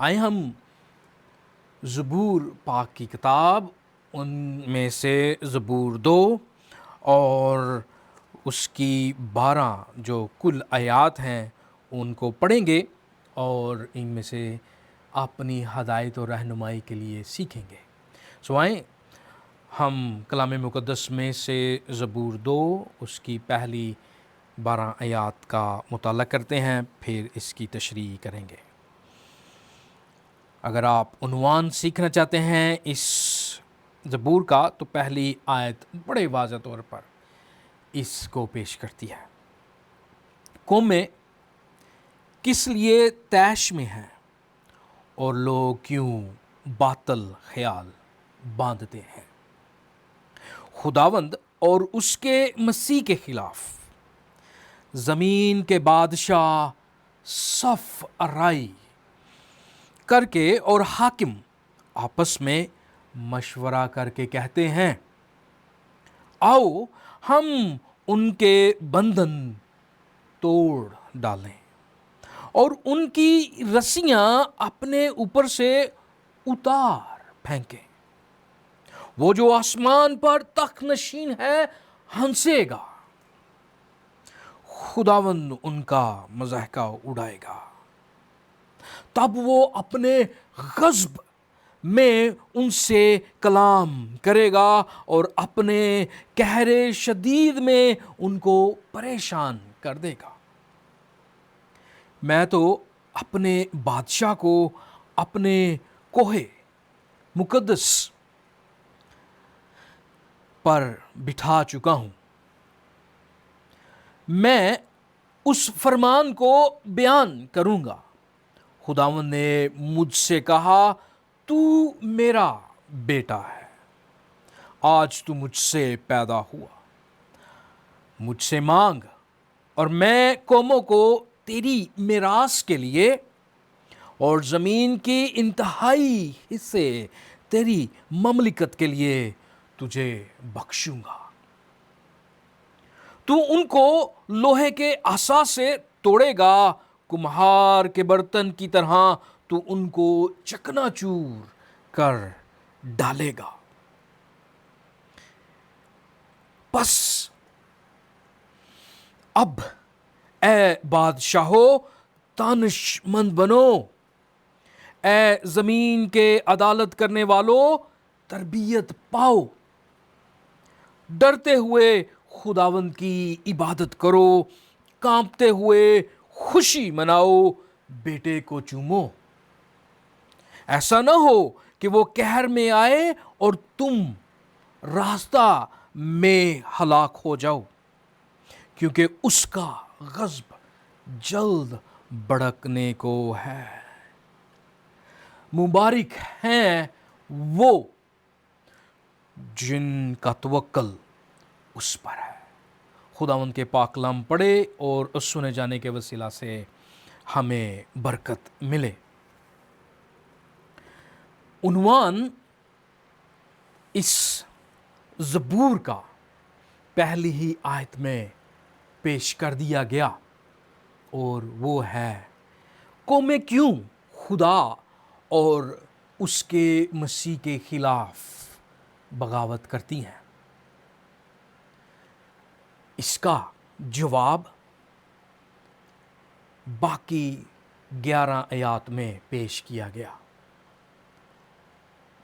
آئے ہم زبور پاک کی کتاب ان میں سے زبور 2 اور اس کی 12 جو کل آیات ہیں ان کو پڑھیں گے اور ان میں سے اپنی ہدایت و رہنمائی کے لیے سیکھیں گے۔ آئیں ہم کلام مقدس میں سے زبور 2 اس کی پہلی 12 آیات کا مطالعہ کرتے ہیں، پھر اس کی تشریح کریں گے۔ اگر آپ عنوان سیکھنا چاہتے ہیں اس زبور کا تو پہلی آیت بڑے واضح طور پر اس کو پیش کرتی ہے۔ قومیں کس لیے طیش میں ہیں اور لوگ کیوں باطل خیال باندھتے ہیں؟ خداوند اور اس کے مسیح کے خلاف زمین کے بادشاہ صف آرائی کر کے اور حاکم آپس میں مشورہ کر کے کہتے ہیں، آؤ ہم ان کے بندھن توڑ ڈالیں اور ان کی رسیاں اپنے اوپر سے اتار پھینکیں۔ وہ جو آسمان پر تخت نشین ہے ہنسے گا، خداوند ان کا مضحکہ اڑائے گا۔ تب وہ اپنے غضب میں ان سے کلام کرے گا اور اپنے قہر شدید میں ان کو پریشان کر دے گا۔ میں تو اپنے بادشاہ کو اپنے کوہ مقدس پر بٹھا چکا ہوں، میں اس فرمان کو بیان کروں گا۔ خداوند نے مجھ سے کہا، تو میرا بیٹا ہے، آج تو مجھ سے پیدا ہوا۔ مجھ سے مانگ اور میں قوموں کو تیری میراث کے لیے اور زمین کی انتہائی حصے تیری مملکت کے لیے تجھے بخشوں گا۔ تو ان کو لوہے کے عصا سے توڑے گا، کمہار کے برتن کی طرح تو ان کو چکنا چور کر ڈالے گا۔ پس اب اے بادشاہو دانش مند بنو، اے زمین کے عدالت کرنے والو تربیت پاؤ۔ ڈرتے ہوئے خداوند کی عبادت کرو، کانپتے ہوئے خوشی مناؤ، بیٹے کو چومو۔ ایسا نہ ہو کہ وہ قہر میں آئے اور تم راستہ میں ہلاک ہو جاؤ، کیونکہ اس کا غضب جلد بھڑکنے کو ہے۔ مبارک ہیں وہ جن کا توکل اس پر ہے۔ خداوند کے پاک کلام پڑھے اور اس سنے جانے کے وسیلہ سے ہمیں برکت ملے۔ عنوان اس زبور کا پہلی ہی آیت میں پیش کر دیا گیا اور وہ ہے، قومیں کیوں خدا اور اس کے مسیح کے خلاف بغاوت کرتی ہیں؟ اس کا جواب باقی 11 آیات میں پیش کیا گیا۔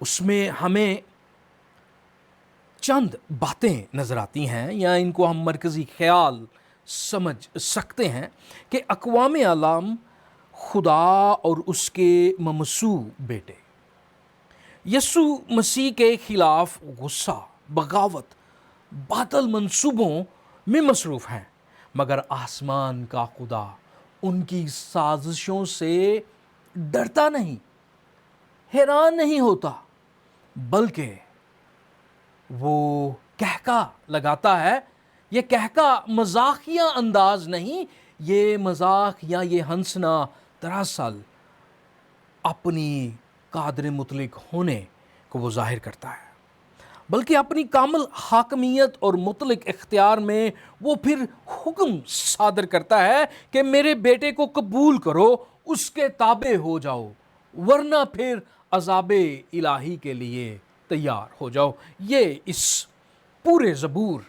اس میں ہمیں چند باتیں نظر آتی ہیں یا ان کو ہم مرکزی خیال سمجھ سکتے ہیں کہ اقوام عالم خدا اور اس کے ممسوح بیٹے یسوع مسیح کے خلاف غصہ، بغاوت، باطل منصوبوں میں مصروف ہیں، مگر آسمان کا خدا ان کی سازشوں سے ڈرتا نہیں، حیران نہیں ہوتا، بلکہ وہ کہکا لگاتا ہے۔ یہ کہکا مزاحیہ انداز نہیں، یہ مذاق یا یہ ہنسنا دراصل اپنی قادر مطلق ہونے کو وہ ظاہر کرتا ہے، بلکہ اپنی کامل حاکمیت اور مطلق اختیار میں وہ پھر حکم صادر کرتا ہے کہ میرے بیٹے کو قبول کرو، اس کے تابع ہو جاؤ، ورنہ پھر عذاب الہی کے لیے تیار ہو جاؤ۔ یہ اس پورے زبور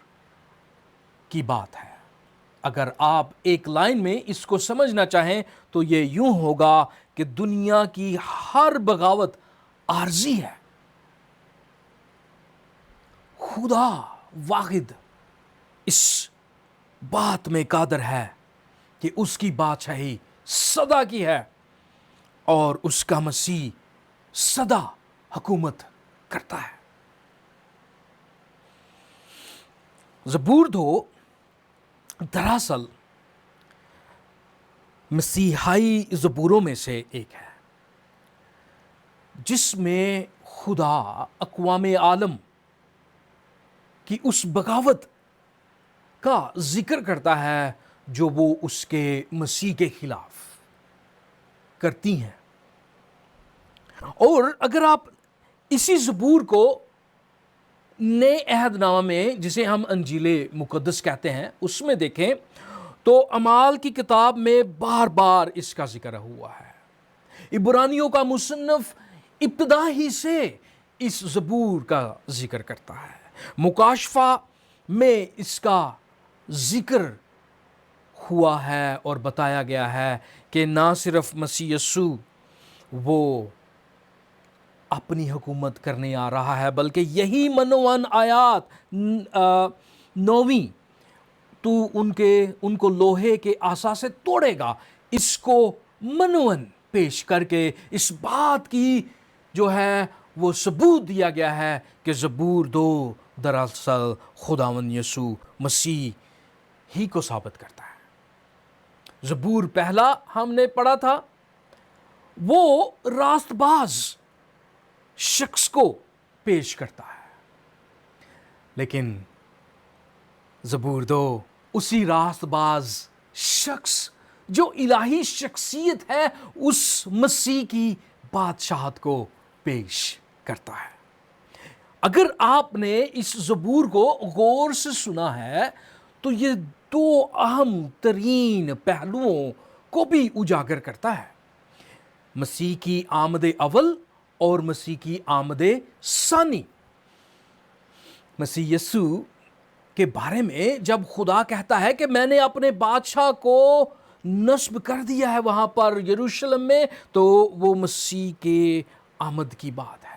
کی بات ہے۔ اگر آپ ایک لائن میں اس کو سمجھنا چاہیں تو یہ یوں ہوگا کہ دنیا کی ہر بغاوت عارضی ہے، خدا واحد اس بات میں قادر ہے کہ اس کی بادشاہی سدا کی ہے اور اس کا مسیح سدا حکومت کرتا ہے۔ زبور 2 دراصل مسیحائی زبوروں میں سے ایک ہے، جس میں خدا اقوام عالم کی اس بغاوت کا ذکر کرتا ہے جو وہ اس کے مسیح کے خلاف کرتی ہیں۔ اور اگر آپ اسی زبور کو نئے عہد نامہ میں، جسے ہم انجیل مقدس کہتے ہیں، اس میں دیکھیں تو اعمال کی کتاب میں بار بار اس کا ذکر ہوا ہے۔ عبرانیوں کا مصنف ابتدا ہی سے اس زبور کا ذکر کرتا ہے۔ مکاشفہ میں اس کا ذکر ہوا ہے اور بتایا گیا ہے کہ نہ صرف مسیح یسوع وہ اپنی حکومت کرنے آ رہا ہے، بلکہ یہی منوان آیات 9 تو ان کو لوہے کے عصا سے توڑے گا، اس کو منون پیش کر کے اس بات کی جو ہے وہ ثبوت دیا گیا ہے کہ زبور 2 دراصل خداوند یسوع مسیح ہی کو ثابت کرتا ہے۔ زبور 1 ہم نے پڑھا تھا، وہ راست باز شخص کو پیش کرتا ہے، لیکن زبور 2 اسی راست باز شخص جو الہی شخصیت ہے اس مسیح کی بادشاہت کو پیش کرتا ہے۔ اگر آپ نے اس زبور کو غور سے سنا ہے تو یہ 2 اہم ترین پہلوؤں کو بھی اجاگر کرتا ہے، مسیح کی آمد اول اور مسیح کی آمد ثانی۔ مسیح یسوع کے بارے میں جب خدا کہتا ہے کہ میں نے اپنے بادشاہ کو نصب کر دیا ہے وہاں پر یروشلم میں، تو وہ مسیح کے آمد کی بات ہے۔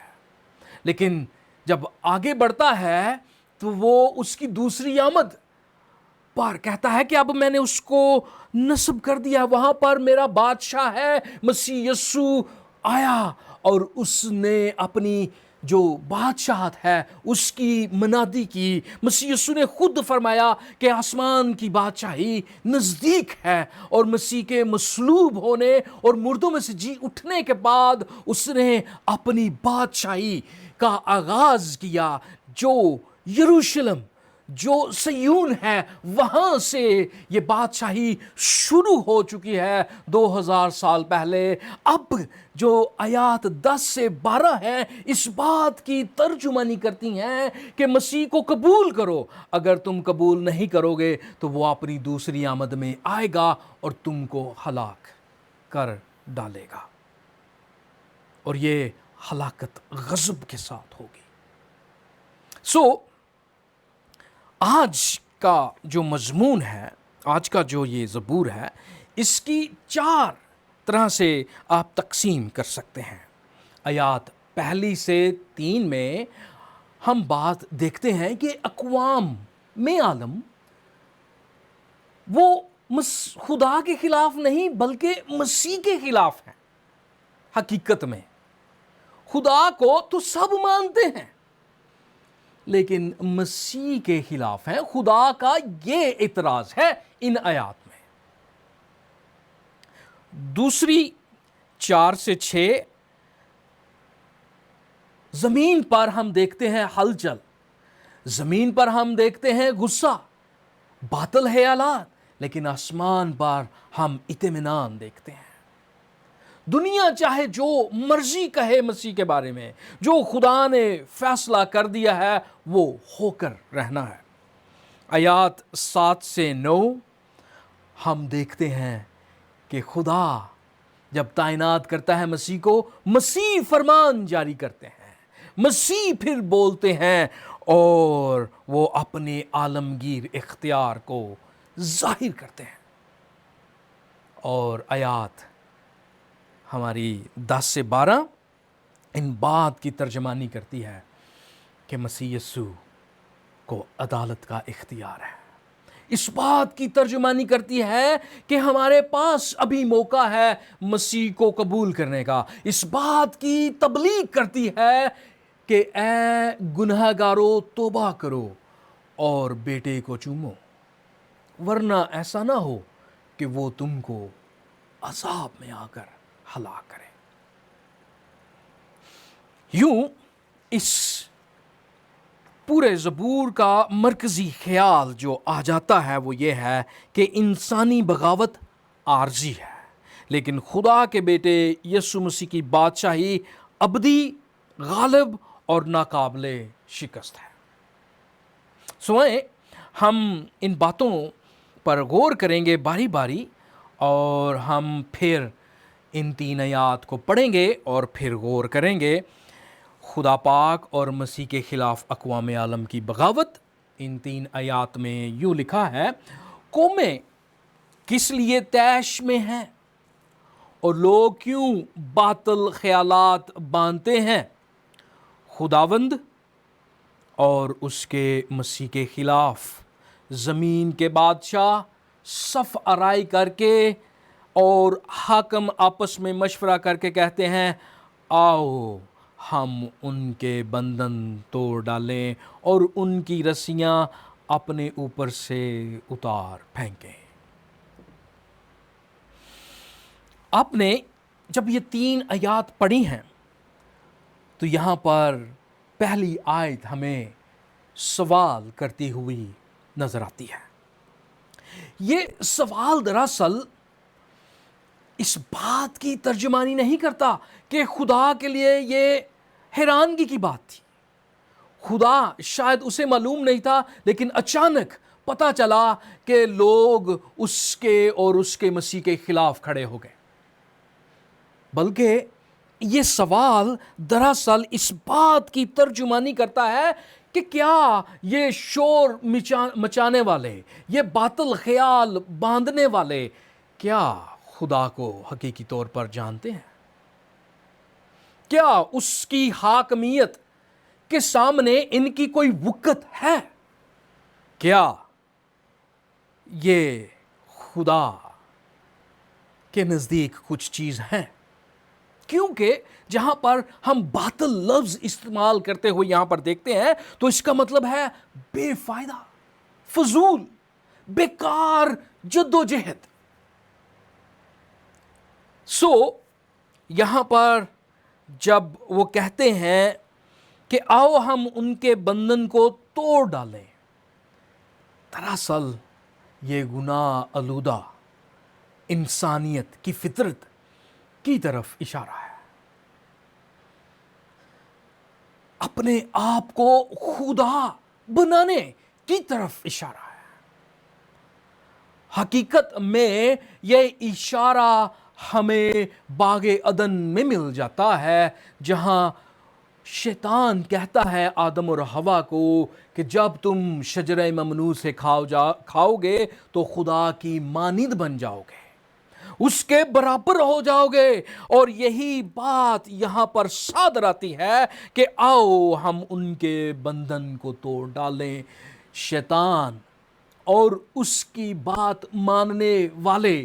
لیکن جب آگے بڑھتا ہے تو وہ اس کی دوسری آمد پر کہتا ہے کہ اب میں نے اس کو نصب کر دیا، وہاں پر میرا بادشاہ ہے مسیح یسوع آیا اور اس نے اپنی جو بادشاہت ہے اس کی منادی کی۔ مسیح یسوع نے خود فرمایا کہ آسمان کی بادشاہی نزدیک ہے، اور مسیح کے مصلوب ہونے اور مردوں میں سے جی اٹھنے کے بعد اس نے اپنی بادشاہی کا آغاز کیا، جو یروشلم، جو صیون ہے، وہاں سے یہ بادشاہی شروع ہو چکی ہے 2000 سال پہلے۔ اب جو آیات 10 سے 12 ہیں اس بات کی ترجمانی کرتی ہیں کہ مسیح کو قبول کرو، اگر تم قبول نہیں کرو گے تو وہ اپنی دوسری آمد میں آئے گا اور تم کو ہلاک کر ڈالے گا، اور یہ ہلاکت غضب کے ساتھ ہوگی۔ آج کا جو مضمون ہے، آج کا جو یہ زبور ہے، اس کی 4 طرح سے آپ تقسیم کر سکتے ہیں۔ آیات 1 سے 3 میں ہم بات دیکھتے ہیں کہ اقوام میں عالم وہ خدا کے خلاف نہیں بلکہ مسیح کے خلاف ہیں۔ حقیقت میں خدا کو تو سب مانتے ہیں لیکن مسیح کے خلاف ہیں۔ خدا کا یہ اعتراض ہے ان آیات میں۔ دوسری 4 سے 6 زمین پر ہم دیکھتے ہیں ہلچل، زمین پر ہم دیکھتے ہیں غصہ، باطل خیالات، لیکن آسمان پر ہم اطمینان دیکھتے ہیں۔ دنیا چاہے جو مرضی کہے مسیح کے بارے میں، جو خدا نے فیصلہ کر دیا ہے وہ ہو کر رہنا ہے۔ آیات 7 سے 9 ہم دیکھتے ہیں کہ خدا جب تعینات کرتا ہے مسیح کو، مسیح فرمان جاری کرتے ہیں، مسیح پھر بولتے ہیں اور وہ اپنے عالمگیر اختیار کو ظاہر کرتے ہیں۔ اور آیات ہماری 10 سے 12 ان بات کی ترجمانی کرتی ہے کہ مسیح یسوع کو عدالت کا اختیار ہے۔ اس بات کی ترجمانی کرتی ہے کہ ہمارے پاس ابھی موقع ہے مسیح کو قبول کرنے کا۔ اس بات کی تبلیغ کرتی ہے کہ اے گناہ گارو توبہ کرو اور بیٹے کو چومو، ورنہ ایسا نہ ہو کہ وہ تم کو عذاب میں آ کر ہلاک کرے۔ یوں اس پورے زبور کا مرکزی خیال جو آ جاتا ہے وہ یہ ہے کہ انسانی بغاوت عارضی ہے، لیکن خدا کے بیٹے یسوع مسیح کی بادشاہی ابدی، غالب اور ناقابل شکست ہے۔ سوائیں ہم ان باتوں پر غور کریں گے باری باری، اور ہم پھر ان 3 آیات کو پڑھیں گے اور پھر غور کریں گے۔ خدا پاک اور مسیح کے خلاف اقوام عالم کی بغاوت۔ ان 3 آیات میں یوں لکھا ہے، قومیں کس لیے طیش میں ہیں اور لوگ کیوں باطل خیالات باندھتے ہیں؟ خداوند اور اس کے مسیح کے خلاف زمین کے بادشاہ صف آرائی کر کے اور حاکم آپس میں مشورہ کر کے کہتے ہیں، آؤ ہم ان کے بندھن توڑ ڈالیں اور ان کی رسیاں اپنے اوپر سے اتار پھینکیں۔ آپ نے جب یہ 3 آیات پڑھی ہیں تو یہاں پر پہلی آیت ہمیں سوال کرتی ہوئی نظر آتی ہے۔ یہ سوال دراصل اس بات کی ترجمانی نہیں کرتا کہ خدا کے لیے یہ حیرانگی کی بات تھی۔ خدا شاید اسے معلوم نہیں تھا، لیکن اچانک پتہ چلا کہ لوگ اس کے اور اس کے مسیح کے خلاف کھڑے ہو گئے، بلکہ یہ سوال دراصل اس بات کی ترجمانی کرتا ہے کہ کیا یہ شور مچانے والے، یہ باطل خیال باندھنے والے، کیا خدا کو حقیقی طور پر جانتے ہیں؟ کیا اس کی حاکمیت کے سامنے ان کی کوئی وقت ہے؟ کیا یہ خدا کے نزدیک کچھ چیز ہیں؟ کیونکہ جہاں پر ہم باطل لفظ استعمال کرتے ہوئے یہاں پر دیکھتے ہیں تو اس کا مطلب ہے بے فائدہ، فضول، بیکار جدوجہد۔ یہاں پر جب وہ کہتے ہیں کہ آؤ ہم ان کے بندھن کو توڑ ڈالیں، دراصل یہ گناہ آلودہ انسانیت کی فطرت کی طرف اشارہ ہے، اپنے آپ کو خدا بنانے کی طرف اشارہ ہے۔ حقیقت میں یہ اشارہ ہمیں باغ عدن میں مل جاتا ہے، جہاں شیطان کہتا ہے آدم اور حوا کو کہ جب تم شجرہ ممنوع سے کھاؤ گے تو خدا کی مانند بن جاؤ گے، اس کے برابر ہو جاؤ گے۔ اور یہی بات یہاں پر صادر آتی ہے کہ آؤ ہم ان کے بندھن کو توڑ ڈالیں۔ شیطان اور اس کی بات ماننے والے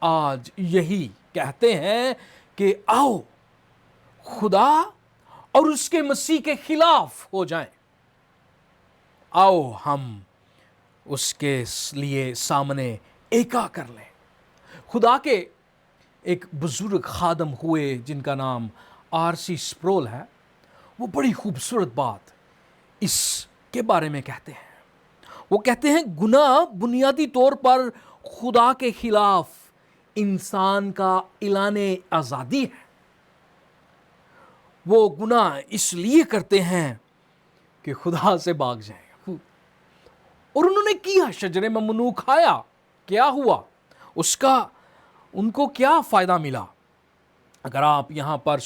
آج یہی کہتے ہیں کہ آؤ خدا اور اس کے مسیح کے خلاف ہو جائیں، آؤ ہم اس کے لیے سامنے ایکا کر لیں۔ خدا کے ایک بزرگ خادم ہوئے جن کا نام آر.سی. سپرول ہے، وہ بڑی خوبصورت بات اس کے بارے میں کہتے ہیں۔ وہ کہتے ہیں گناہ بنیادی طور پر خدا کے خلاف انسان کا اعلان آزادی ہے۔ وہ گناہ اس لیے کرتے ہیں کہ خدا سے بھاگ جائیں، اور انہوں نے کیا، شجرے ممنوع کھایا، کیا ہوا، اس کا ان کو کیا فائدہ ملا؟ اگر آپ یہاں پر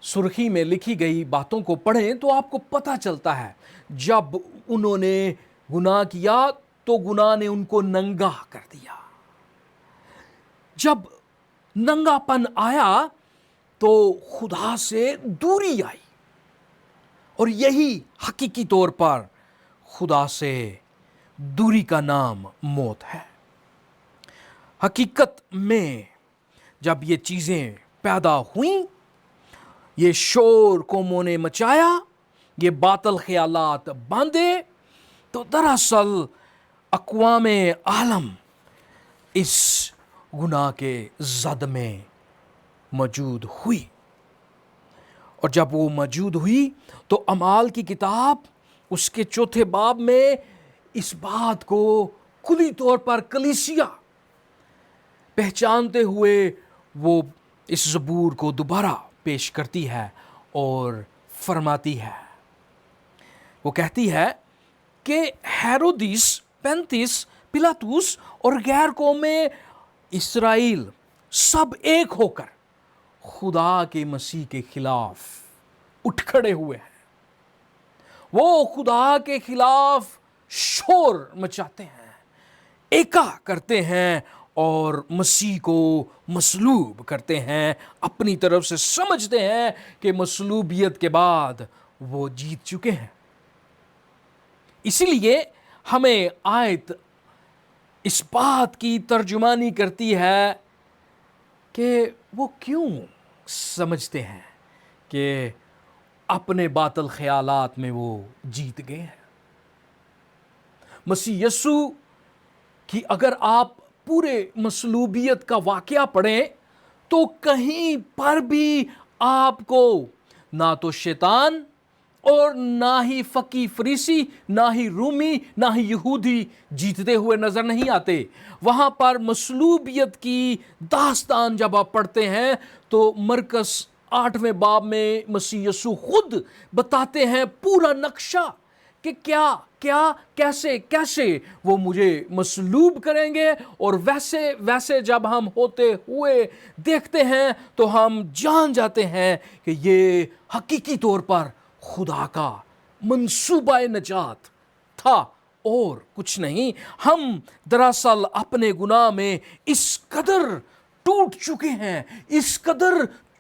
سرخی میں لکھی گئی باتوں کو پڑھیں تو آپ کو پتہ چلتا ہے جب انہوں نے گناہ کیا تو گناہ نے ان کو ننگا کر دیا. جب ننگا پن آیا تو خدا سے دوری آئی، اور یہی حقیقی طور پر خدا سے دوری کا نام موت ہے. حقیقت میں جب یہ چیزیں پیدا ہوئیں، یہ شور قوموں نے مچایا، یہ باطل خیالات باندھے، تو دراصل اقوام عالم اس گناہ کے زد میں موجود ہوئی. اور جب وہ موجود ہوئی تو اعمال کی کتاب اس کے 4 باب میں اس بات کو کلی طور پر کلیسیا پہچانتے ہوئے وہ اس زبور کو دوبارہ پیش کرتی ہے اور فرماتی ہے. وہ کہتی ہے کہ ہیرودیس، پینتیس، پلاطس اور غیر قوم اسرائیل سب ایک ہو کر خدا کے مسیح کے خلاف اٹھ کھڑے ہوئے ہیں. وہ خدا کے خلاف شور مچاتے ہیں، ایکا کرتے ہیں اور مسیح کو مصلوب کرتے ہیں. اپنی طرف سے سمجھتے ہیں کہ مصلوبیت کے بعد وہ جیت چکے ہیں. اسی لیے ہمیں آیت اس بات کی ترجمانی کرتی ہے کہ وہ کیوں سمجھتے ہیں کہ اپنے باطل خیالات میں وہ جیت گئے ہیں. مسیح یسوع کی اگر آپ پورے مصلوبیت کا واقعہ پڑھیں تو کہیں پر بھی آپ کو نہ تو شیطان اور نہ ہی فقی فریسی، نہ ہی رومی، نہ ہی یہودی جیتتے ہوئے نظر نہیں آتے. وہاں پر مصلوبیت کی داستان جب آپ پڑھتے ہیں تو مرکز 8ویں باب میں مسیح یسوع خود بتاتے ہیں پورا نقشہ کہ کیسے وہ مجھے مصلوب کریں گے. اور ویسے جب ہم ہوتے ہوئے دیکھتے ہیں تو ہم جان جاتے ہیں کہ یہ حقیقی طور پر خدا کا منصوبہ نجات تھا اور کچھ نہیں. ہم دراصل اپنے گناہ میں اس قدر ٹوٹ چکے ہیں، اس قدر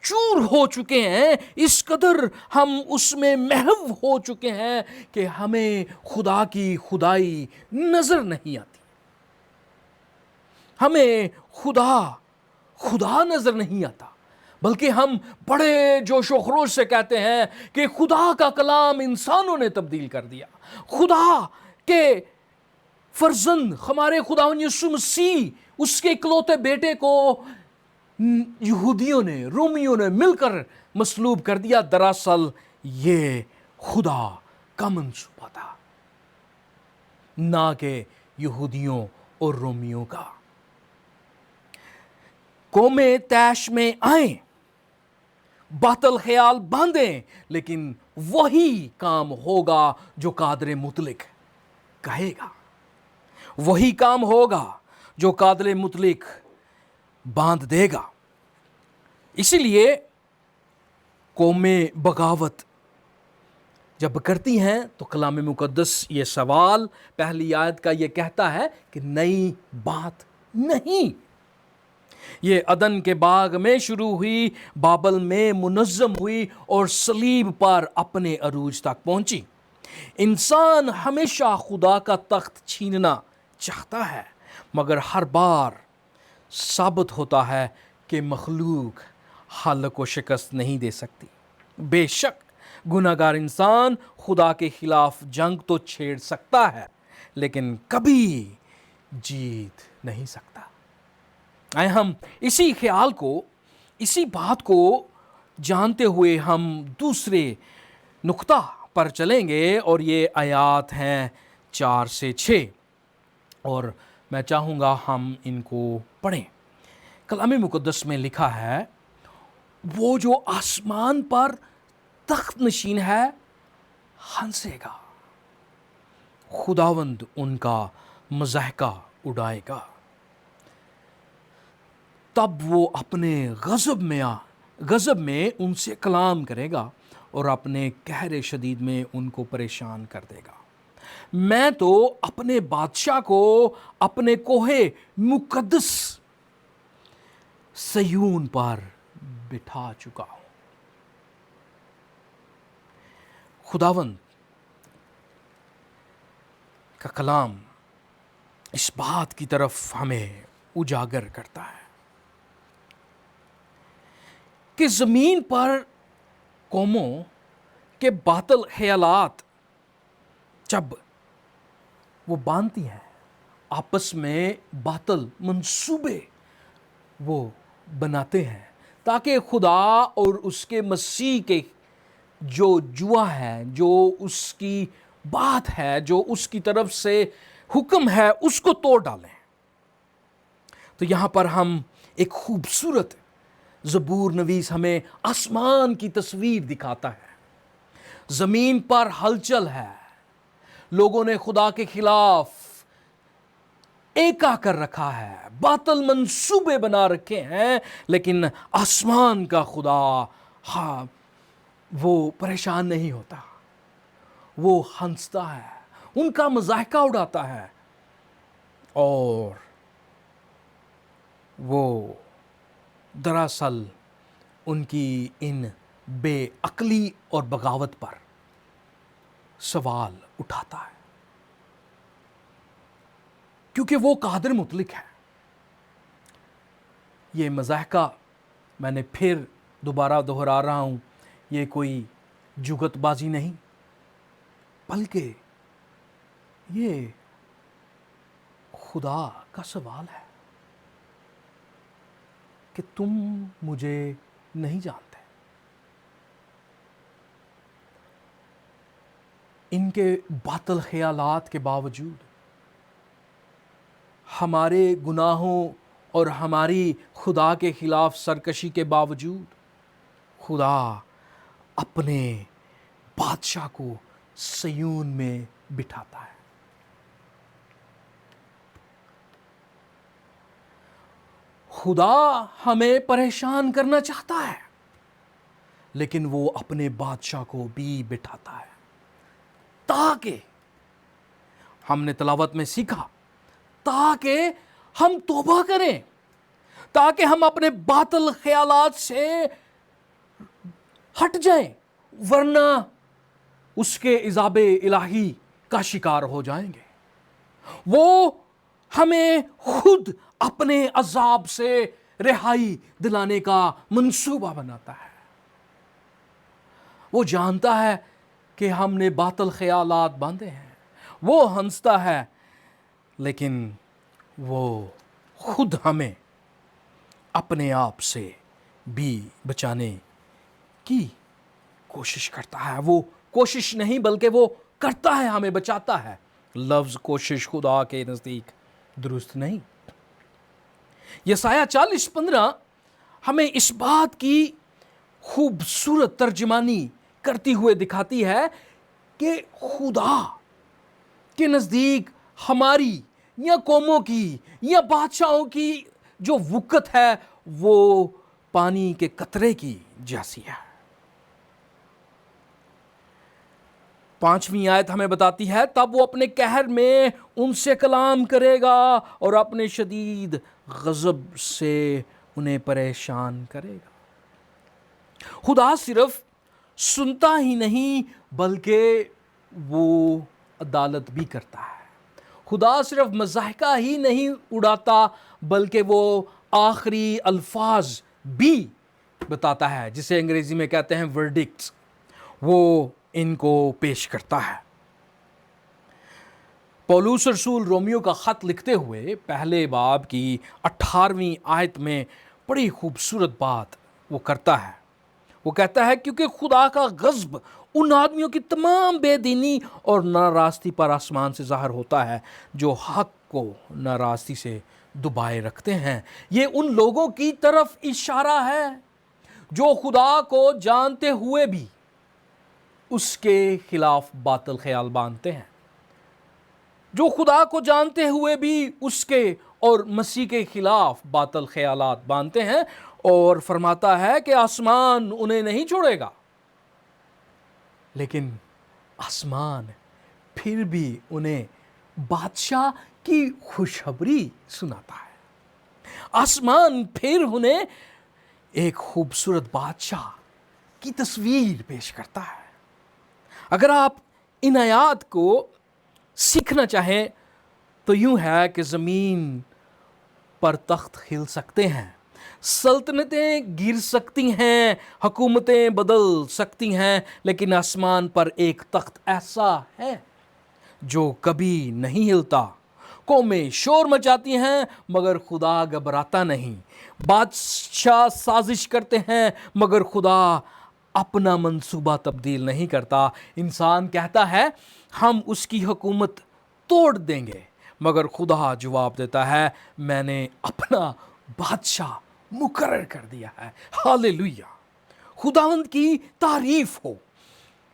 چور ہو چکے ہیں، اس قدر ہم اس میں محو ہو چکے ہیں کہ ہمیں خدا کی خدائی نظر نہیں آتی. ہمیں خدا نظر نہیں آتا، بلکہ ہم بڑے جوش و خروش سے کہتے ہیں کہ خدا کا کلام انسانوں نے تبدیل کر دیا. خدا کے فرزند ہمارے خداوند یسوع مسیح، اس کے اکلوتے بیٹے کو یہودیوں نے، رومیوں نے مل کر مصلوب کر دیا. دراصل یہ خدا کا منصوبہ تھا، نہ کہ یہودیوں اور رومیوں کا. قومیں طیش میں آئیں، باطل خیال باندھیں، لیکن وہی کام ہوگا جو قادر مطلق کہے گا. وہی کام ہوگا جو قادر مطلق باندھ دے گا. اسی لیے قومیں بغاوت جب کرتی ہیں تو کلام مقدس یہ سوال پہلی آیت کا یہ کہتا ہے کہ نئی بات نہیں. یہ عدن کے باغ میں شروع ہوئی، بابل میں منظم ہوئی اور صلیب پر اپنے عروج تک پہنچی. انسان ہمیشہ خدا کا تخت چھیننا چاہتا ہے، مگر ہر بار ثابت ہوتا ہے کہ مخلوق حل کو شکست نہیں دے سکتی. بے شک گناہ گار انسان خدا کے خلاف جنگ تو چھیڑ سکتا ہے لیکن کبھی جیت نہیں سکتا. آئے ہم اسی خیال کو، اسی بات کو جانتے ہوئے ہم دوسرے نقطہ پر چلیں گے، اور یہ آیات ہیں 4 سے 6، اور میں چاہوں گا ہم ان کو پڑھیں. کلام مقدس میں لکھا ہے، وہ جو آسمان پر تخت نشین ہے ہنسے گا، خداوند ان کا مضحکہ اڑائے گا. تب وہ اپنے غضب میں ان سے کلام کرے گا اور اپنے قہر شدید میں ان کو پریشان کر دے گا۔ میں تو اپنے بادشاہ کو اپنے کوہ مقدس سیون پر بٹھا چکا ہوں۔ خداوند کا کلام اس بات کی طرف ہمیں اجاگر کرتا ہے کہ زمین پر قوموں کے باطل خیالات جب وہ باندھتی ہیں، آپس میں باطل منصوبے وہ بناتے ہیں تاکہ خدا اور اس کے مسیح کے جو جوا ہے، جو اس کی بات ہے، جو اس کی طرف سے حکم ہے، اس کو توڑ ڈالیں۔ تو یہاں پر ہم ایک خوبصورت زبور نویس ہمیں آسمان کی تصویر دکھاتا ہے۔ زمین پر ہلچل ہے، لوگوں نے خدا کے خلاف ایکا کر رکھا ہے، باطل منصوبے بنا رکھے ہیں، لیکن آسمان کا خدا وہ پریشان نہیں ہوتا، وہ ہنستا ہے، ان کا مذاحقہ اڑاتا ہے، اور وہ دراصل ان کی ان بے عقلی اور بغاوت پر سوال اٹھاتا ہے، کیونکہ وہ قادر مطلق ہے۔ یہ مضاحکہ میں نے پھر دوبارہ دہرا رہا ہوں، یہ کوئی جگت بازی نہیں، بلکہ یہ خدا کا سوال ہے کہ تم مجھے نہیں جانتے۔ ان کے باطل خیالات کے باوجود، ہمارے گناہوں اور ہماری خدا کے خلاف سرکشی کے باوجود، خدا اپنے بادشاہ کو سیون میں بٹھاتا ہے۔ خدا ہمیں پریشان کرنا چاہتا ہے، لیکن وہ اپنے بادشاہ کو بھی بٹھاتا ہے تاکہ ہم نے تلاوت میں سیکھا، تاکہ ہم توبہ کریں، تاکہ ہم اپنے باطل خیالات سے ہٹ جائیں، ورنہ اس کے عذاب الہی کا شکار ہو جائیں گے۔ وہ ہمیں خود اپنے عذاب سے رہائی دلانے کا منصوبہ بناتا ہے۔ وہ جانتا ہے کہ ہم نے باطل خیالات باندھے ہیں، وہ ہنستا ہے، لیکن وہ خود ہمیں اپنے آپ سے بھی بچانے کی کوشش کرتا ہے۔ وہ کوشش نہیں بلکہ وہ کرتا ہے، ہمیں بچاتا ہے۔ لفظ کوشش خدا کے نزدیک درست نہیں۔ یسایہ 40:15 ہمیں اس بات کی خوبصورت ترجمانی کرتی ہوئے دکھاتی ہے کہ خدا کے نزدیک ہماری یا قوموں کی یا بادشاہوں کی جو وقت ہے وہ پانی کے قطرے کی جیسی ہے۔ 5ویں آیت ہمیں بتاتی ہے، تب وہ اپنے قہر میں ان سے کلام کرے گا اور اپنے شدید غضب سے انہیں پریشان کرے گا۔ خدا صرف سنتا ہی نہیں بلکہ وہ عدالت بھی کرتا ہے۔ خدا صرف مضاحکہ ہی نہیں اڑاتا بلکہ وہ آخری الفاظ بھی بتاتا ہے، جسے انگریزی میں کہتے ہیں ورڈکٹس، وہ ان کو پیش کرتا ہے۔ پولس رسول رومیو کا خط لکھتے ہوئے پہلے باب کی 18ویں آیت میں بڑی خوبصورت بات وہ کرتا ہے۔ وہ کہتا ہے، کیونکہ خدا کا غضب ان آدمیوں کی تمام بے دینی اور ناراستی پر آسمان سے ظاہر ہوتا ہے جو حق کو ناراستی سے دبائے رکھتے ہیں۔ یہ ان لوگوں کی طرف اشارہ ہے جو خدا کو جانتے ہوئے بھی اس کے خلاف باطل خیال باندھتے ہیں، جو خدا کو جانتے ہوئے بھی اس کے اور مسیح کے خلاف باطل خیالات باندھتے ہیں، اور فرماتا ہے کہ آسمان انہیں نہیں چھوڑے گا، لیکن آسمان پھر بھی انہیں بادشاہ کی خوشخبری سناتا ہے۔ آسمان پھر انہیں ایک خوبصورت بادشاہ کی تصویر پیش کرتا ہے۔ اگر آپ ان آیات کو سیکھنا چاہیں تو یوں ہے کہ زمین پر تخت ہل سکتے ہیں، سلطنتیں گر سکتی ہیں، حکومتیں بدل سکتی ہیں، لیکن آسمان پر ایک تخت ایسا ہے جو کبھی نہیں ہلتا۔ قومیں شور مچاتی ہیں مگر خدا گھبراتا نہیں، بادشاہ سازش کرتے ہیں مگر خدا اپنا منصوبہ تبدیل نہیں کرتا۔ انسان کہتا ہے ہم اس کی حکومت توڑ دیں گے، مگر خدا جواب دیتا ہے میں نے اپنا بادشاہ مقرر کر دیا ہے۔ ہاللیلویہ، خداوند کی تعریف ہو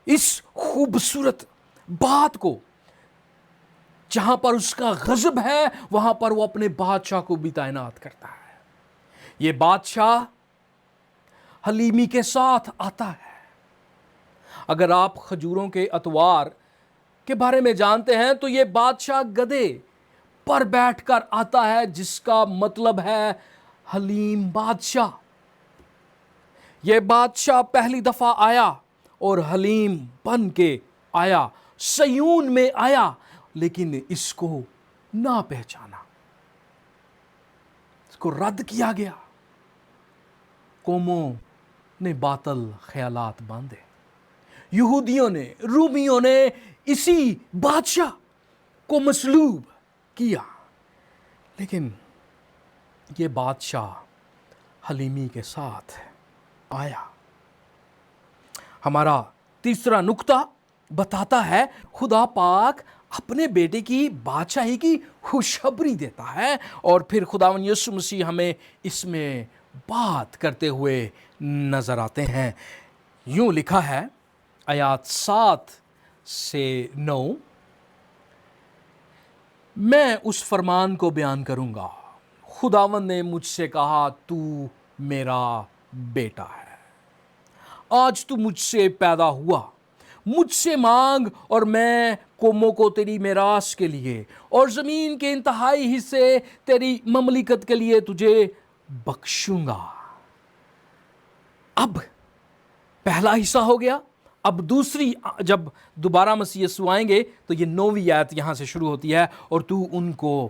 اس خوبصورت بات کو، جہاں پر اس کا غضب ہے وہاں پر وہ اپنے بادشاہ کو بھی تعینات کرتا ہے۔ یہ بادشاہ حلیمی کے ساتھ آتا ہے۔ اگر آپ کھجوروں کے اتوار کے بارے میں جانتے ہیں تو یہ بادشاہ گدھے پر بیٹھ کر آتا ہے، جس کا مطلب ہے حلیم بادشاہ۔ یہ بادشاہ پہلی دفعہ آیا اور حلیم بن کے آیا، سیون میں آیا، لیکن اس کو نہ پہچانا، اس کو رد کیا گیا۔ قوموں نے باطل خیالات باندھے، یہودیوں نے، رومیوں نے اسی بادشاہ کو مصلوب کیا، لیکن یہ بادشاہ حلیمی کے ساتھ آیا۔ ہمارا تیسرا نقطہ بتاتا ہے خدا پاک اپنے بیٹے کی بادشاہی کی خوشخبری دیتا ہے، اور پھر خداوند یسوع مسیح ہمیں اس میں بات کرتے ہوئے نظر آتے ہیں۔ یوں لکھا ہے آیات 7 سے 9، میں اس فرمان کو بیان کروں گا، خداوند نے مجھ سے کہا تو میرا بیٹا ہے، آج تو مجھ سے پیدا ہوا، مجھ سے مانگ اور میں قوموں کو تیری میراث کے لیے اور زمین کے انتہائی حصے تیری مملکت کے لیے تجھے بخشوں گا۔ اب پہلا حصہ ہو گیا، اب دوسری، جب دوبارہ مسیح یسوع آئیں گے تو یہ 9ویں آیت یہاں سے شروع ہوتی ہے، اور تو ان کو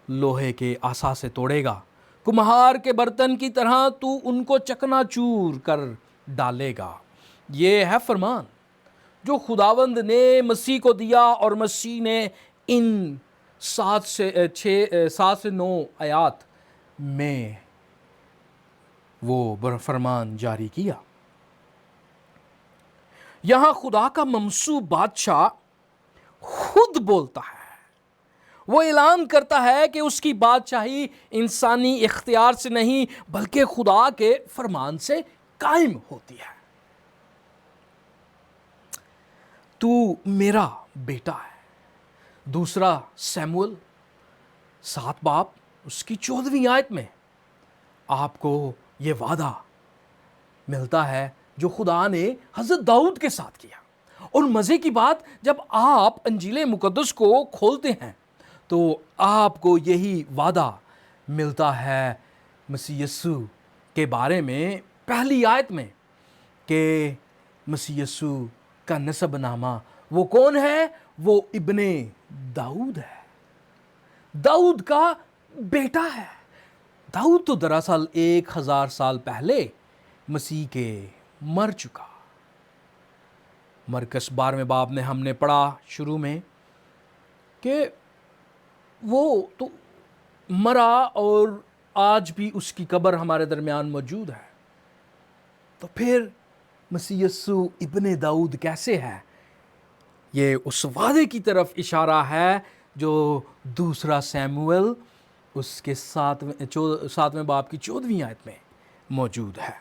لوہے کے عصا سے توڑے گا، کمہار کے برتن کی طرح تو ان کو چکنا چور کر ڈالے گا۔ یہ ہے فرمان جو خداوند نے مسیح کو دیا، اور مسیح نے ان 7 سے 9 آیات میں وہ فرمان جاری کیا۔ یہاں خدا کا ممسوح بادشاہ خود بولتا ہے، وہ اعلان کرتا ہے کہ اس کی بادشاہی انسانی اختیار سے نہیں بلکہ خدا کے فرمان سے قائم ہوتی ہے۔ تو میرا بیٹا ہے، دوسرا سیموئل 7 باب اس کی 14ویں آیت میں آپ کو یہ وعدہ ملتا ہے جو خدا نے حضرت داؤد کے ساتھ کیا۔ اور مزے کی بات، جب آپ انجیل مقدس کو کھولتے ہیں تو آپ کو یہی وعدہ ملتا ہے مسیح یسوع کے بارے میں پہلی آیت میں، کہ مسیح یسوع کا نسب نامہ وہ کون ہے؟ وہ ابن داؤد ہے، داؤد کا بیٹا ہے۔ داؤد تو دراصل 1000 سال پہلے مسیح کے مر چکا۔ مرکس 12ویں باب میں ہم نے پڑھا شروع میں کہ وہ تو مرا اور آج بھی اس کی قبر ہمارے درمیان موجود ہے۔ تو پھر مسیح یسوع ابن داؤد کیسے ہے؟ یہ اس وعدے کی طرف اشارہ ہے جو دوسرا سیموئل اس کے 7ویں باب کی 14ویں آیت میں موجود ہے۔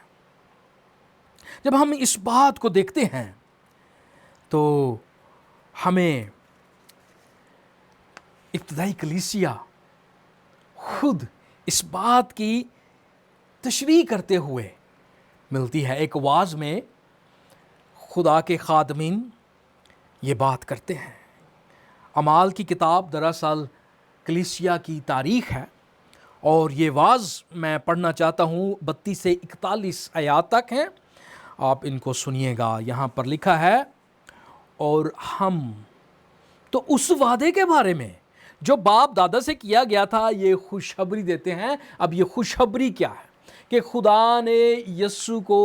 جب ہم اس بات کو دیکھتے ہیں تو ہمیں ابتدائی کلیسیا خود اس بات کی تشریح کرتے ہوئے ملتی ہے۔ ایک واعظ میں خدا کے خادمین یہ بات کرتے ہیں۔ اعمال کی کتاب دراصل کلیسیا کی تاریخ ہے، اور یہ واعظ میں پڑھنا چاہتا ہوں 32 سے 41 آیات تک ہیں، آپ ان کو سنیے گا۔ یہاں پر لکھا ہے، اور ہم تو اس وعدے کے بارے میں جو باپ دادا سے کیا گیا تھا یہ خوشخبری دیتے ہیں۔ اب یہ خوشخبری کیا ہے؟ کہ خدا نے یسوع کو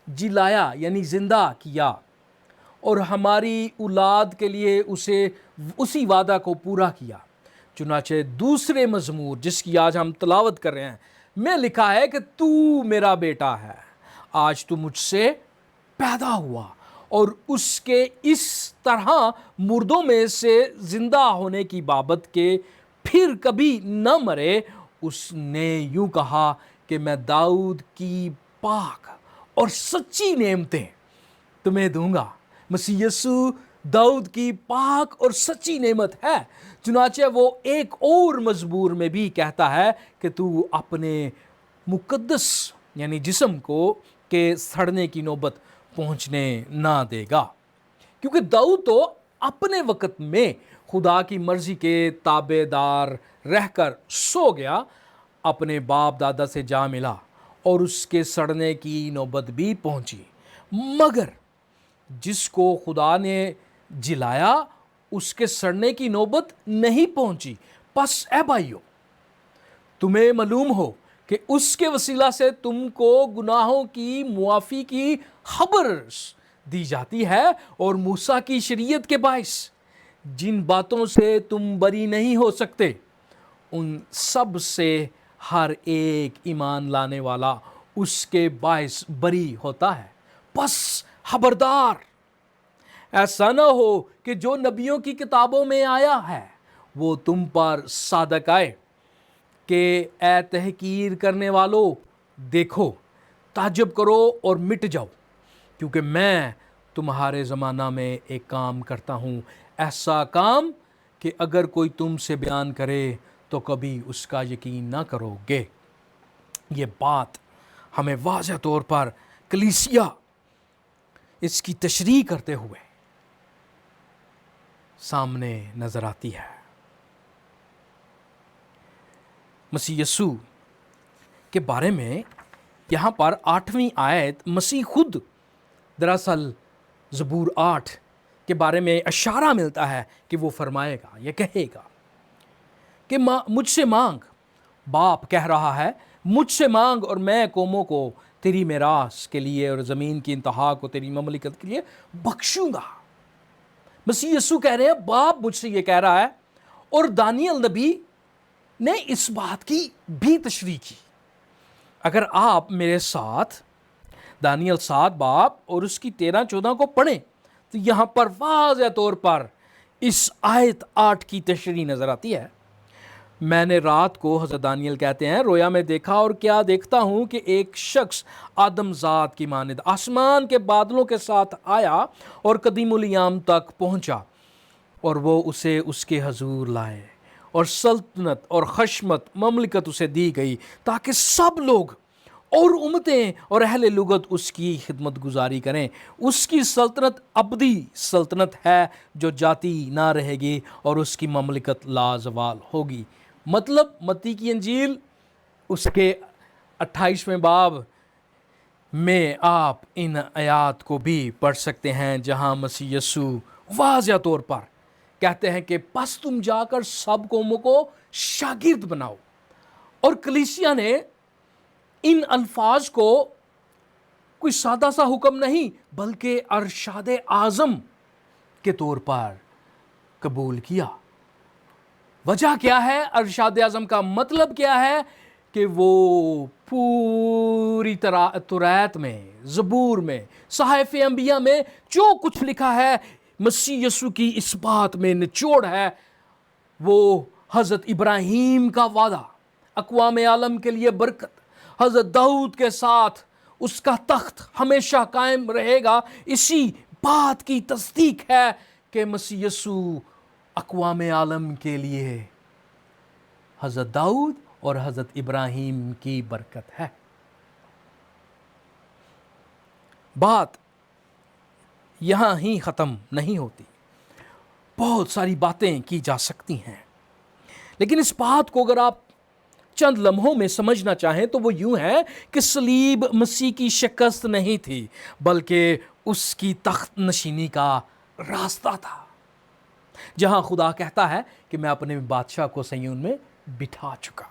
جلایا، یعنی زندہ کیا، اور ہماری اولاد کے لیے اسی وعدہ کو پورا کیا۔ چنانچہ دوسرے مزمور جس کی آج ہم تلاوت کر رہے ہیں میں لکھا ہے کہ تو میرا بیٹا ہے، آج تو مجھ سے پیدا ہوا، اور اس کے اس طرح مردوں میں سے زندہ ہونے کی بابت کے پھر کبھی نہ مرے۔ اس نے یوں کہا کہ میں داؤد کی پاک اور سچی نعمتیں تمہیں دوں گا۔ مسیح یسوع داؤد کی پاک اور سچی نعمت ہے۔ چنانچہ وہ ایک اور مزمور میں بھی کہتا ہے کہ تو اپنے مقدس یعنی جسم کو کہ سڑنے کی نوبت پہنچنے نہ دے گا، کیونکہ داؤد تو اپنے وقت میں خدا کی مرضی کے تابع دار رہ کر سو گیا، اپنے باپ دادا سے جا ملا، اور اس کے سڑنے کی نوبت بھی پہنچی، مگر جس کو خدا نے جلایا اس کے سڑنے کی نوبت نہیں پہنچی۔ پس اے بھائیو، تمہیں معلوم ہو کہ اس کے وسیلہ سے تم کو گناہوں کی معافی کی خبر دی جاتی ہے، اور موسیٰ کی شریعت کے باعث جن باتوں سے تم بری نہیں ہو سکتے ان سب سے ہر ایک ایمان لانے والا اس کے باعث بری ہوتا ہے۔ پس خبردار، ایسا نہ ہو کہ جو نبیوں کی کتابوں میں آیا ہے وہ تم پر صادق آئے کہ اے تحقیر کرنے والو، دیکھو، تعجب کرو اور مٹ جاؤ، کیونکہ میں تمہارے زمانہ میں ایک کام کرتا ہوں، ایسا کام کہ اگر کوئی تم سے بیان کرے تو کبھی اس کا یقین نہ کرو گے۔ یہ بات ہمیں واضح طور پر کلیسیا اس کی تشریح کرتے ہوئے سامنے نظر آتی ہے۔ مسیح یسوع کے بارے میں یہاں پر 8ویں آیت مسیح خود دراصل زبور 8 کے بارے میں اشارہ ملتا ہے کہ وہ فرمائے گا، یہ کہے گا کہ مجھ سے مانگ، باپ کہہ رہا ہے، مجھ سے مانگ اور میں قوموں کو تیری میراث کے لیے اور زمین کی انتہا کو تیری مملکت کے لیے بخشوں گا۔ مسیح یسوع کہہ رہے ہیں باپ مجھ سے یہ کہہ رہا ہے، اور دانیل نبی نے اس بات کی بھی تشریح کی۔ اگر آپ میرے ساتھ دانیل 7 باب اور اس کی 13-14 کو پڑھیں تو یہاں پر واضح طور پر اس آیت 8 کی تشریح نظر آتی ہے۔ میں نے رات کو، حضرت دانیل کہتے ہیں، رویا میں دیکھا، اور کیا دیکھتا ہوں کہ ایک شخص آدم ذات کی مانند آسمان کے بادلوں کے ساتھ آیا اور قدیم الایام تک پہنچا، اور وہ اسے اس کے حضور لائے، اور سلطنت اور خشمت مملکت اسے دی گئی تاکہ سب لوگ اور امتیں اور اہل لغت اس کی خدمت گزاری کریں۔ اس کی سلطنت ابدی سلطنت ہے جو جاتی نہ رہے گی، اور اس کی مملکت لازوال ہوگی۔ مطلب متی کی انجیل اس کے 28ویں باب میں آپ ان آیات کو بھی پڑھ سکتے ہیں جہاں مسیح یسوع واضح طور پر کہتے ہیں کہ پس تم جا کر سب قوموں کو شاگرد بناؤ۔ اور کلیسیا نے ان الفاظ کو کوئی سادہ سا حکم نہیں بلکہ ارشاد اعظم کے طور پر قبول کیا۔ وجہ کیا ہے؟ ارشاد اعظم کا مطلب کیا ہے؟ کہ وہ پوری طرح توریت میں، زبور میں، صحائف انبیاء میں جو کچھ لکھا ہے مسیح یسوع کی اس بات میں نچوڑ ہے۔ وہ حضرت ابراہیم کا وعدہ اقوام عالم کے لیے برکت، حضرت داؤد کے ساتھ اس کا تخت ہمیشہ قائم رہے گا، اسی بات کی تصدیق ہے کہ مسیح یسوع اقوام عالم کے لیے حضرت داؤد اور حضرت ابراہیم کی برکت ہے۔ بات یہاں ہی ختم نہیں ہوتی، بہت ساری باتیں کی جا سکتی ہیں، لیکن اس بات کو اگر آپ چند لمحوں میں سمجھنا چاہیں تو وہ یوں ہے کہ صلیب مسیح کی شکست نہیں تھی، بلکہ اس کی تخت نشینی کا راستہ تھا، جہاں خدا کہتا ہے کہ میں اپنے بادشاہ کو صہیون میں بٹھا چکا۔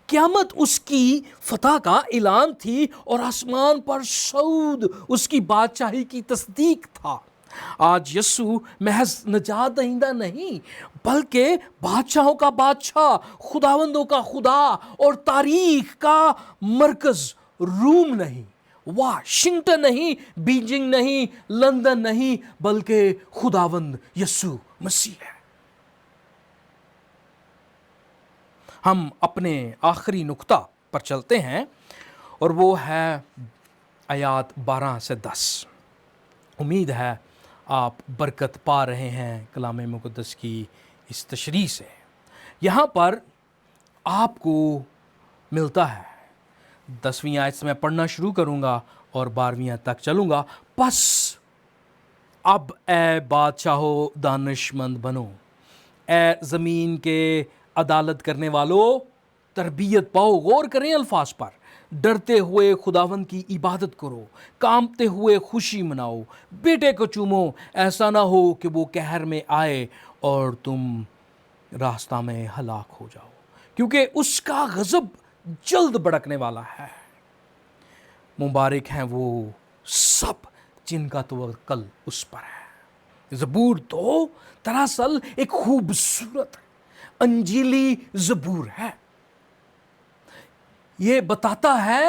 قیامت اس کی فتح کا اعلان تھی اور آسمان پر صعود اس کی بادشاہی کی تصدیق تھا۔ آج یسوع محض نجات دہندہ نہیں، بلکہ بادشاہوں کا بادشاہ، خداوندوں کا خدا اور تاریخ کا مرکز روم نہیں، واشنگٹن نہیں، بیجنگ نہیں، لندن نہیں، بلکہ خداوند یسوع مسیح ہے۔ ہم اپنے آخری نقطہ پر چلتے ہیں اور وہ ہے آیات 12 سے 10۔ امید ہے آپ برکت پا رہے ہیں کلام مقدس کی اس تشریح سے۔ یہاں پر آپ کو ملتا ہے، 10ویں آیت سے میں پڑھنا شروع کروں گا اور 12ویں آیت تک چلوں گا۔ پس اب اے بادشاہو دانش مند بنو، اے زمین کے عدالت کرنے والوں تربیت پاؤ۔ غور کریں الفاظ پر۔ ڈرتے ہوئے خداوند کی عبادت کرو، کانپتے ہوئے خوشی مناؤ، بیٹے کو چومو، ایسا نہ ہو کہ وہ قہر میں آئے اور تم راستہ میں ہلاک ہو جاؤ، کیونکہ اس کا غضب جلد بھڑکنے والا ہے۔ مبارک ہیں وہ سب جن کا توکل اس پر ہے۔ زبور تو دراصل ایک خوبصورت انجیلی زبور ہے۔ یہ بتاتا ہے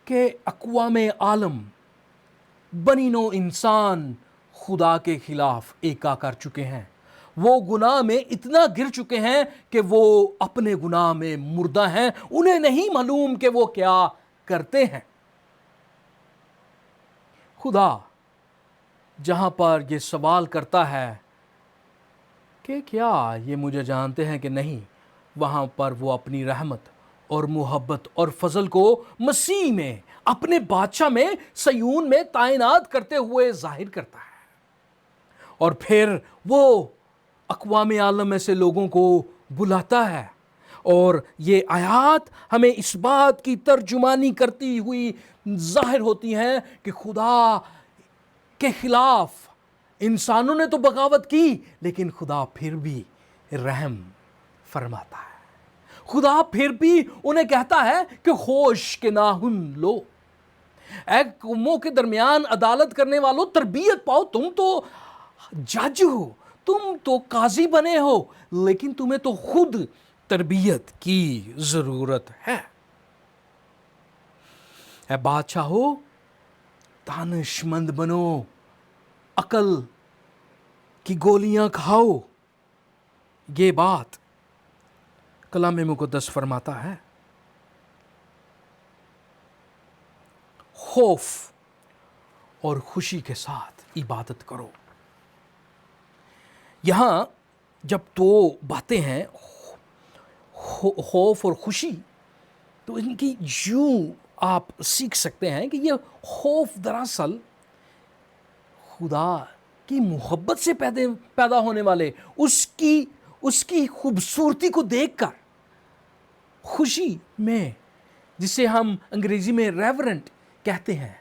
کہ اقوام عالم، بنی نوع انسان خدا کے خلاف ایکا کر چکے ہیں، وہ گناہ میں اتنا گر چکے ہیں کہ وہ اپنے گناہ میں مردہ ہیں، انہیں نہیں معلوم کہ وہ کیا کرتے ہیں۔ خدا جہاں پر یہ سوال کرتا ہے کہ کیا یہ مجھے جانتے ہیں کہ نہیں، وہاں پر وہ اپنی رحمت اور محبت اور فضل کو مسیح میں، اپنے بادشاہ میں، صیون میں تعینات کرتے ہوئے ظاہر کرتا ہے، اور پھر وہ اقوام عالم میں سے لوگوں کو بلاتا ہے۔ اور یہ آیات ہمیں اس بات کی ترجمانی کرتی ہوئی ظاہر ہوتی ہیں کہ خدا کے خلاف انسانوں نے تو بغاوت کی، لیکن خدا پھر بھی رحم فرماتا ہے۔ خدا پھر بھی انہیں کہتا ہے کہ ہوش کے ناخن لو، اے قوموں کے درمیان عدالت کرنے والوں تربیت پاؤ۔ تم تو جج ہو، تم تو قاضی بنے ہو، لیکن تمہیں تو خود تربیت کی ضرورت ہے۔ اے بادشاہو دانش مند بنو، عقل کی گولیاں کھاؤ۔ یہ بات کلام مقدس فرماتا ہے۔ خوف اور خوشی کے ساتھ عبادت کرو۔ یہاں جب دو باتیں ہیں، خوف اور خوشی، تو ان کی یوں آپ سیکھ سکتے ہیں کہ یہ خوف دراصل خدا کی محبت سے پیدا ہونے والے اس کی خوبصورتی کو دیکھ کر خوشی میں، جسے ہم انگریزی میں ریورنٹ کہتے ہیں،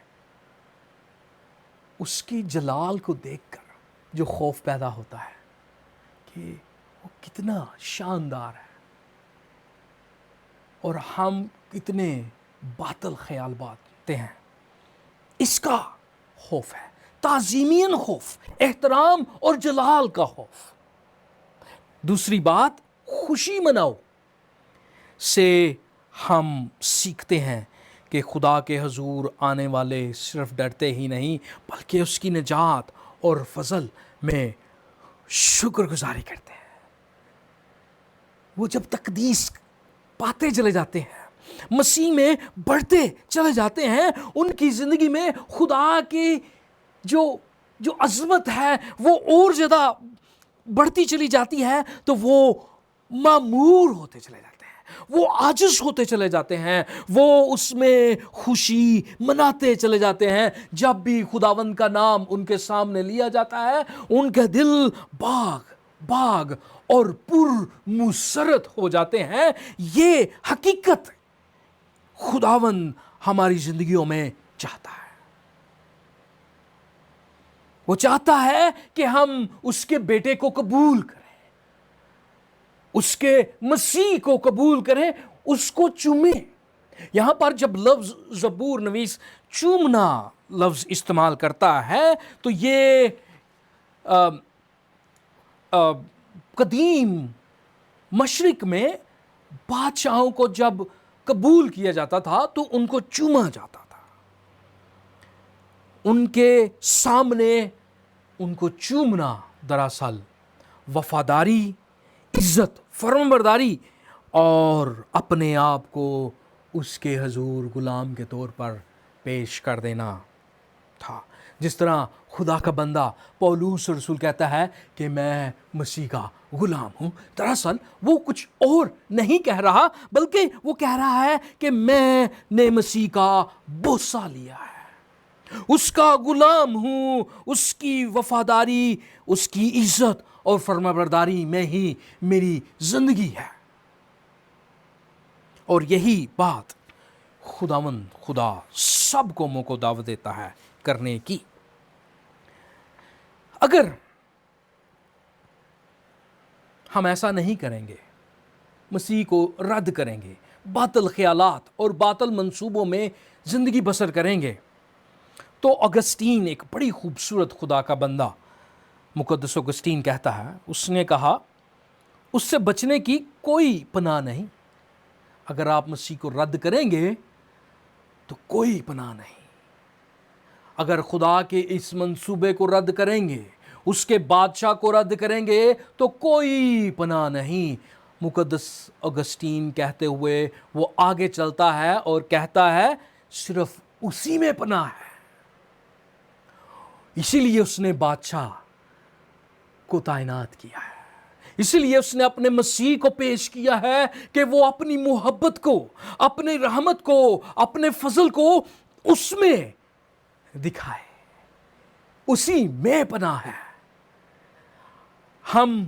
اس کی جلال کو دیکھ کر جو خوف پیدا ہوتا ہے کہ وہ کتنا شاندار ہے اور ہم کتنے باطل خیال بانٹتے ہیں، اس کا خوف ہے، تعظیمین خوف، احترام اور جلال کا خوف۔ دوسری بات، خوشی مناؤ سے ہم سیکھتے ہیں کہ خدا کے حضور آنے والے صرف ڈرتے ہی نہیں، بلکہ اس کی نجات اور فضل میں شکر گزاری کرتے ہیں۔ وہ جب تقدیس پاتے چلے جاتے ہیں، مسیح میں بڑھتے چلے جاتے ہیں، ان کی زندگی میں خدا کی جو جو عظمت ہے وہ اور زیادہ بڑھتی چلی جاتی ہے تو وہ معمور ہوتے چلے جاتے ہیں، وہ عاجز ہوتے چلے جاتے ہیں، وہ اس میں خوشی مناتے چلے جاتے ہیں۔ جب بھی خداوند کا نام ان کے سامنے لیا جاتا ہے ان کے دل باغ اور پر مسرت ہو جاتے ہیں۔ یہ حقیقت خداوند ہماری زندگیوں میں چاہتا ہے۔ وہ چاہتا ہے کہ ہم اس کے بیٹے کو قبول کریں، اس کے مسیح کو قبول کریں، اس کو چومیں۔ یہاں پر جب لفظ زبور نویس چومنا لفظ استعمال کرتا ہے تو یہ قدیم مشرق میں بادشاہوں کو جب قبول کیا جاتا تھا تو ان کو چوما جاتا تھا، ان کے سامنے ان کو چومنا دراصل وفاداری، عزت، فرمانبرداری اور اپنے آپ کو اس کے حضور غلام کے طور پر پیش کر دینا تھا۔ جس طرح خدا کا بندہ پولس رسول کہتا ہے کہ میں مسیح کا غلام ہوں، دراصل وہ کچھ اور نہیں کہہ رہا بلکہ وہ کہہ رہا ہے کہ میں نے مسیح کا بوسہ لیا ہے، اس کا غلام ہوں، اس کی وفاداری، اس کی عزت اور فرمانبرداری میں ہی میری زندگی ہے۔ اور یہی بات خدا سب قوموں کو دعوت دیتا ہے کرنے کی۔ اگر ہم ایسا نہیں کریں گے، مسیح کو رد کریں گے، باطل خیالات اور باطل منصوبوں میں زندگی بسر کریں گے، تو اگسٹین ایک بڑی خوبصورت خدا کا بندہ مقدس اگسٹین کہتا ہے، اس نے کہا اس سے بچنے کی کوئی پناہ نہیں۔ اگر آپ مسیح کو رد کریں گے تو کوئی پناہ نہیں۔ اگر خدا کے اس منصوبے کو رد کریں گے، اس کے بادشاہ کو رد کریں گے تو کوئی پناہ نہیں۔ مقدس اگسٹین کہتے ہوئے وہ آگے چلتا ہے اور کہتا ہے صرف اسی میں پناہ ہے۔ اسی لیے اس نے بادشاہ کو تعینات کیا ہے، اسی لیے اس نے اپنے مسیح کو پیش کیا ہے کہ وہ اپنی محبت کو، اپنی رحمت کو، اپنے فضل کو اس میں دکھائے، اسی میں پناہ ہے۔ ہم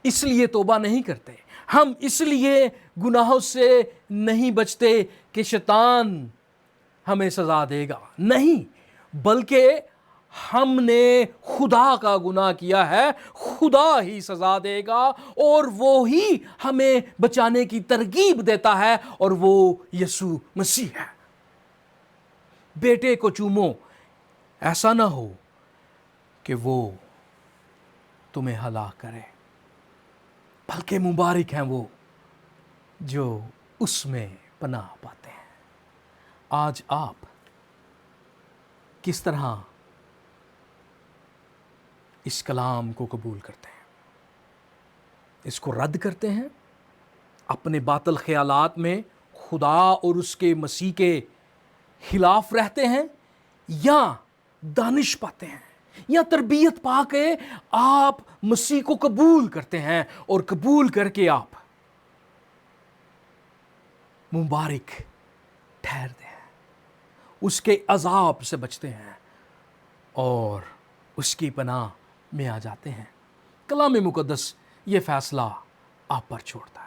اس لیے توبہ نہیں کرتے، ہم اس لیے گناہوں سے نہیں بچتے کہ شیطان ہمیں سزا دے گا، نہیں، بلکہ ہم نے خدا کا گناہ کیا ہے، خدا ہی سزا دے گا اور وہی ہمیں بچانے کی ترغیب دیتا ہے، اور وہ یسوع مسیح ہے۔ بیٹے کو چومو، ایسا نہ ہو کہ وہ تمہیں ہلاک کرے، بلکہ مبارک ہیں وہ جو اس میں پناہ پاتے ہیں۔ آج آپ کس طرح اس کلام کو قبول کرتے ہیں؟ اس کو رد کرتے ہیں، اپنے باطل خیالات میں خدا اور اس کے مسیح کے خلاف رہتے ہیں، یا دانش پاتے ہیں، یا تربیت پا کے آپ مسیح کو قبول کرتے ہیں اور قبول کر کے آپ مبارک ٹھہرتے ہیں، اس کے عذاب سے بچتے ہیں اور اس کی پناہ میں آ جاتے ہیں۔ کلام مقدس یہ فیصلہ آپ پر چھوڑتا ہے۔